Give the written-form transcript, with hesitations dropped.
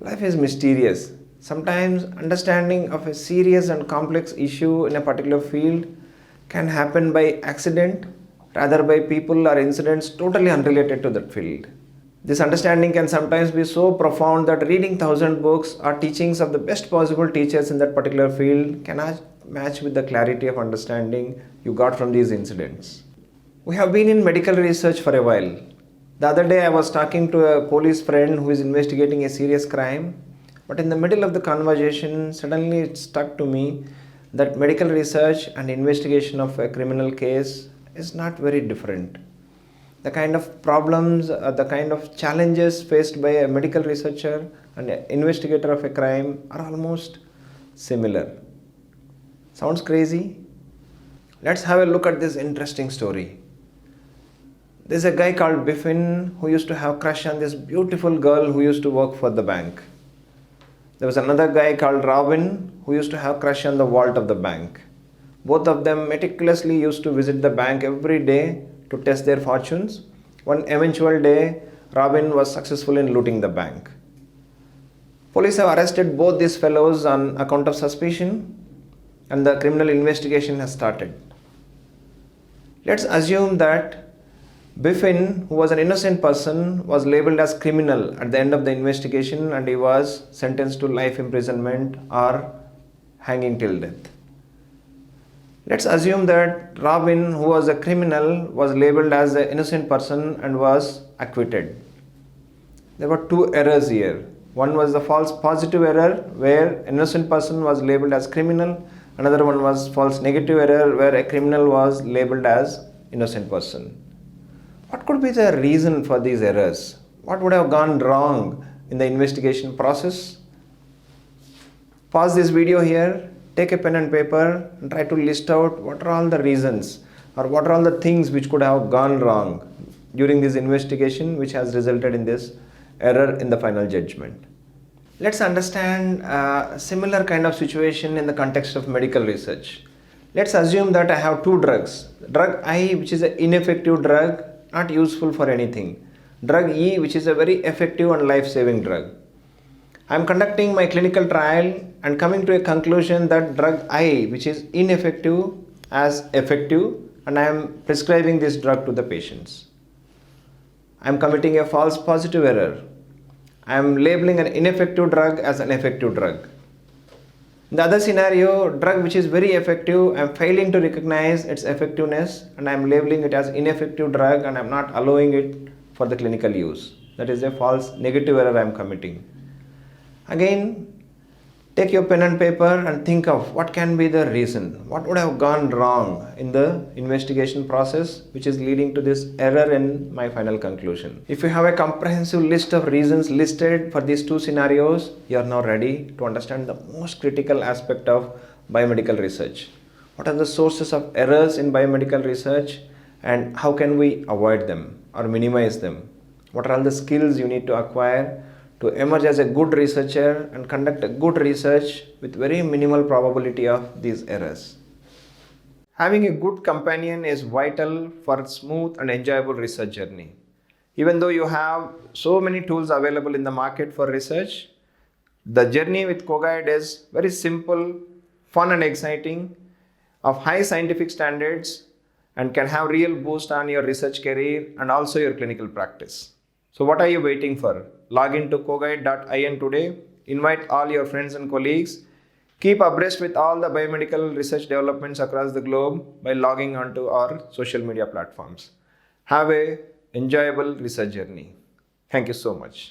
Life is mysterious. Sometimes understanding of a serious and complex issue in a particular field can happen by accident, rather by people or incidents totally unrelated to that field. This understanding can sometimes be so profound that reading thousand books or teachings of the best possible teachers in that particular field cannot match with the clarity of understanding you got from these incidents. We have been in medical research for a while. The other day I was talking to a police friend who is investigating a serious crime, but in the middle of the conversation, suddenly it struck to me that medical research and investigation of a criminal case is not very different. The kind of problems, the kind of challenges faced by a medical researcher and an investigator of a crime are almost similar. Sounds crazy? Let's have a look at this interesting story. There's a guy called Biffin who used to have a crush on this beautiful girl who used to work for the bank. There was another guy called Robin who used to have a crush on the vault of the bank. Both of them meticulously used to visit the bank every day to test their fortunes. One eventual day, Robin was successful in looting the bank. Police have arrested both these fellows on account of suspicion, and the criminal investigation has started. Let's assume that Biffin, who was an innocent person, was labeled as criminal at the end of the investigation and he was sentenced to life imprisonment or hanging till death. Let's assume that Robin, who was a criminal, was labeled as an innocent person and was acquitted. There were two errors here. One was the false positive error where an innocent person was labeled as criminal. Another one was false negative error where a criminal was labeled as innocent person. What could be the reason for these errors? What would have gone wrong in the investigation process? Pause this video here, take a pen and paper and try to list out what are all the reasons or what are all the things which could have gone wrong during this investigation which has resulted in this error in the final judgment. Let's understand a similar kind of situation in the context of medical research. Let's assume that I have two drugs. Drug I, which is an ineffective drug, not useful for anything. Drug E, which is a very effective and life-saving drug. I am conducting my clinical trial and coming to a conclusion that drug I, which is ineffective, as effective, and I am prescribing this drug to the patients. I am committing a false positive error. I am labeling an ineffective drug as an effective drug. In the other scenario, drug which is very effective, I am failing to recognize its effectiveness and I am labeling it as ineffective drug and I am not allowing it for the clinical use. That is a false negative error I am committing. Again, take your pen and paper and think of what can be the reason. What would have gone wrong in the investigation process which is leading to this error in my final conclusion. If you have a comprehensive list of reasons listed for these two scenarios, you are now ready to understand the most critical aspect of biomedical research. What are the sources of errors in biomedical research and how can we avoid them or minimize them? What are all the skills you need to acquire to emerge as a good researcher and conduct a good research with very minimal probability of these errors. Having a good companion is vital for a smooth and enjoyable research journey. Even though you have so many tools available in the market for research, the journey with CoGuide is very simple, fun and exciting, of high scientific standards and can have real boost on your research career and also your clinical practice. So what are you waiting for? Log into coguide.in today, invite all your friends and colleagues, keep abreast with all the biomedical research developments across the globe by logging onto our social media platforms. Have a enjoyable research journey. Thank you so much.